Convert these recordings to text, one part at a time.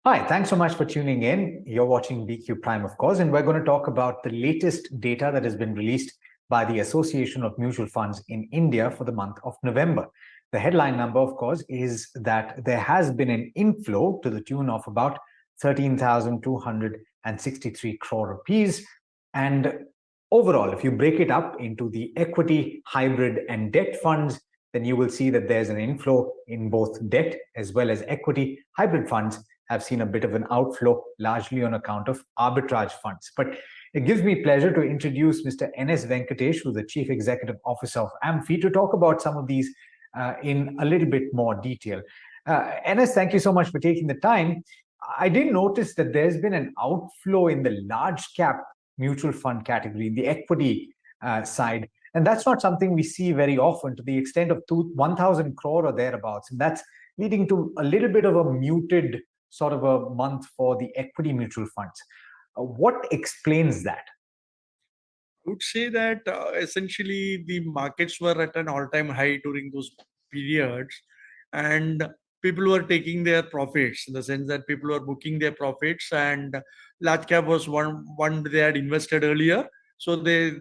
Hi, thanks so much for tuning in. You're watching BQ Prime, of course, and we're going to talk about the latest data that has been released by the Association of Mutual Funds in India for the month of November. The headline number, of course, is that there has been an inflow to the tune of about 13,263 crore rupees. And overall, if you break it up into the equity, hybrid, and debt funds, then you will see that there's an inflow in both debt as well as equity. Hybrid funds have seen a bit of an outflow, largely on account of arbitrage funds. But it gives me pleasure to introduce Mr. NS Venkatesh, who's the Chief Executive Officer of AMFI, to talk about some of these in a little bit more detail. NS, thank you so much for taking the time. I did notice that there's been an outflow in the large cap mutual fund category, in the equity side. And that's not something we see very often, to the extent of 1,000 crore or thereabouts. And that's leading to a little bit of a muted sort of a month for the equity mutual funds. What explains that? I would say that essentially the markets were at an all-time high during those periods, and people were taking their profits, in the sense that people were booking their profits, and large cap was one they had invested earlier. So they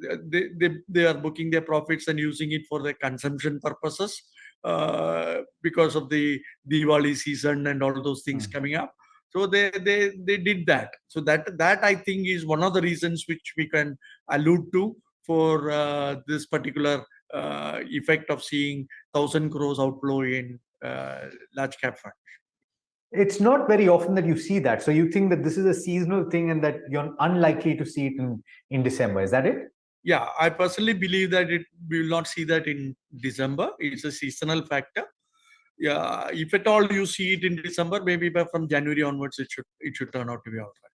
are booking their profits and using it for their consumption purposes because of the Diwali season and all those things coming up. So they did that. So that I think is one of the reasons which we can allude to for this particular effect of seeing 1,000 crores outflow in large cap funds. It's not very often that you see that. So you think that this is a seasonal thing and that you're unlikely to see it in December. Is that it? Yeah, I personally believe that we will not see that in December. It's a seasonal factor. Yeah, if at all you see it in December, maybe from January onwards, it should turn out to be all right.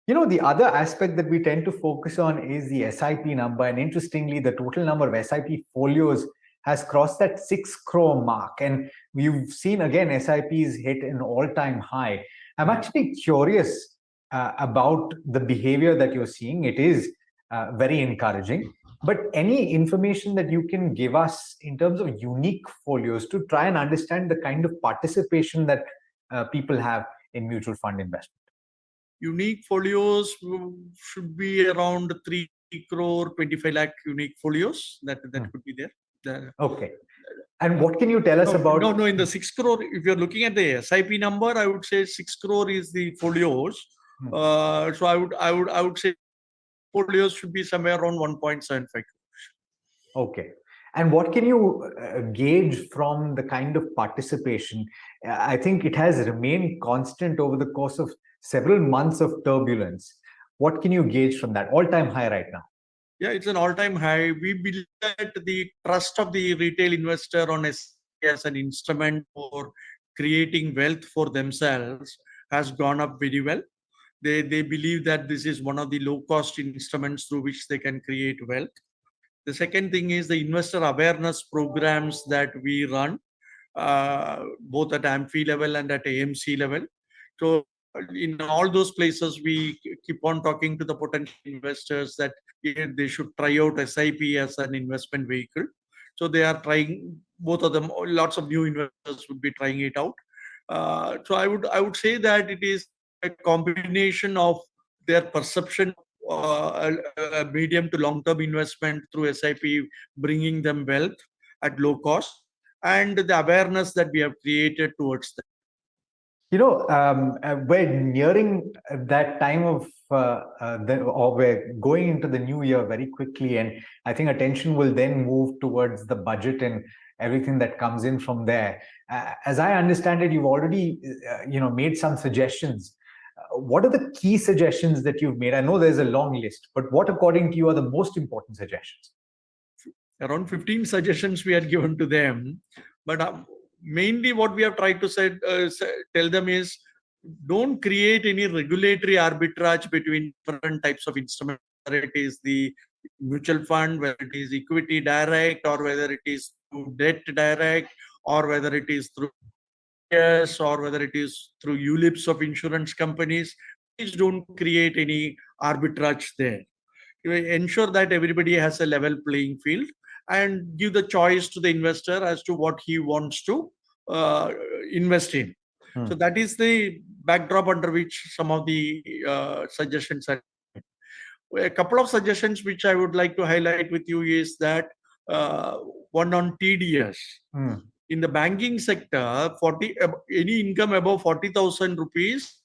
You know, the other aspect that we tend to focus on is the SIP number. And interestingly, the total number of SIP folios has crossed that 6 crore mark. And we've seen, again, SIPs hit an all-time high. I'm actually curious about the behavior that you're seeing. It is very encouraging. But any information that you can give us in terms of unique folios to try and understand the kind of participation that people have in mutual fund investment? Unique folios should be around 3 crore 25 lakh unique folios that could be there. Okay. And what can you tell us about? No, in the 6 crore, if you're looking at the SIP number, I would say 6 crore is the folios. So I would say folios should be somewhere around 1.75 crores. Okay. And what can you gauge from the kind of participation? I think it has remained constant over the course of several months of turbulence. What can you gauge from that? All-time high right now. Yeah, it's an all-time high. We believe that the trust of the retail investor on SIP as an instrument for creating wealth for themselves has gone up very well. They believe that this is one of the low-cost instruments through which they can create wealth. The second thing is the investor awareness programs that we run, both at AMFI level and at AMC level. So in all those places, we keep on talking to the potential investors that they should try out SIP as an investment vehicle. So they are trying, both of them, lots of new investors would be trying it out. So I would say that it is a combination of their perception, a medium to long-term investment through SIP, bringing them wealth at low cost, and the awareness that we have created towards them. You know, we're nearing that time of, or we're going into the new year very quickly. And I think attention will then move towards the budget and everything that comes in from there. As I understand it, you've already, made some suggestions. What are the key suggestions that you've made? I know there's a long list, but what, according to you, are the most important suggestions? Around 15 suggestions we had given to them, but mainly what we have tried to tell them is, don't create any regulatory arbitrage between different types of instruments, whether it is the mutual fund, whether it is equity direct, or whether it is through debt direct, or whether it is through or whether it is through ULIPs of insurance companies. Please don't create any arbitrage there. Ensure that everybody has a level playing field and give the choice to the investor as to what he wants to invest in. So that is the backdrop under which some of the suggestions are. A couple of suggestions which I would like to highlight with you is that uh, one on TDS. In the banking sector, 40 any income above 40,000 rupees,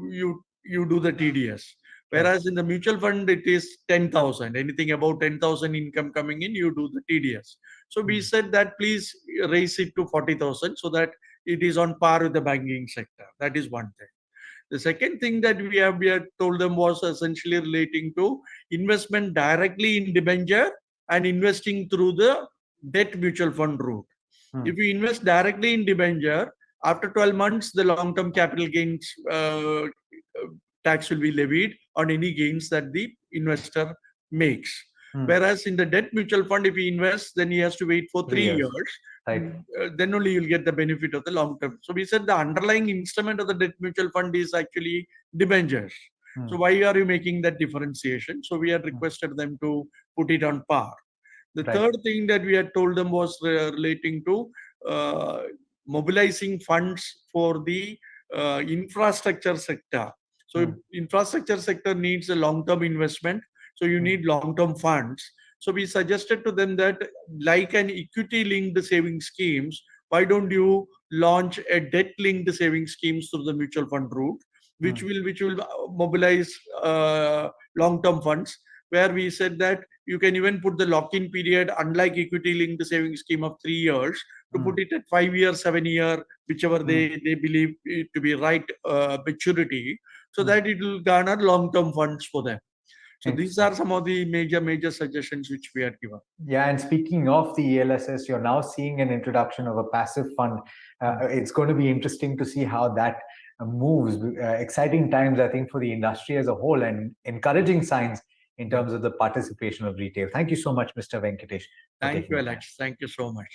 you do the TDS. Whereas in the mutual fund, it is 10,000. Anything about 10,000 income coming in, you do the TDS. So we said that please raise it to 40,000 so that it is on par with the banking sector. That is one thing. The second thing that we had told them was essentially relating to investment directly in debenture and investing through the debt mutual fund route. If you invest directly in debenture, after 12 months, the long-term capital gains tax will be levied on any gains that the investor makes. Whereas in the debt mutual fund, if he invests, then he has to wait for 3 years. Right. Then only you'll get the benefit of the long term. So we said the underlying instrument of the debt mutual fund is actually debentures. So why are you making that differentiation? So we had requested them to put it on par. The third thing that we had told them was relating to mobilizing funds for the infrastructure sector. So infrastructure sector needs a long-term investment. So you need long-term funds. So we suggested to them that, like an equity-linked saving schemes, why don't you launch a debt-linked saving schemes through the mutual fund route, which will mobilize long-term funds. Where we said that you can even put the lock-in period, unlike equity-linked saving scheme of 3 years, to put it at 5 years, 7 year, whichever they believe it to be right maturity, so that it will garner long-term funds for them. So these are some of the major suggestions which we had given. Yeah, and speaking of the ELSS, you're now seeing an introduction of a passive fund. It's going to be interesting to see how that moves. Exciting times, I think, for the industry as a whole, and encouraging signs in terms of the participation of retail. Thank you so much, Mr. Venkatesh. Thank you, Alex. Thank you so much.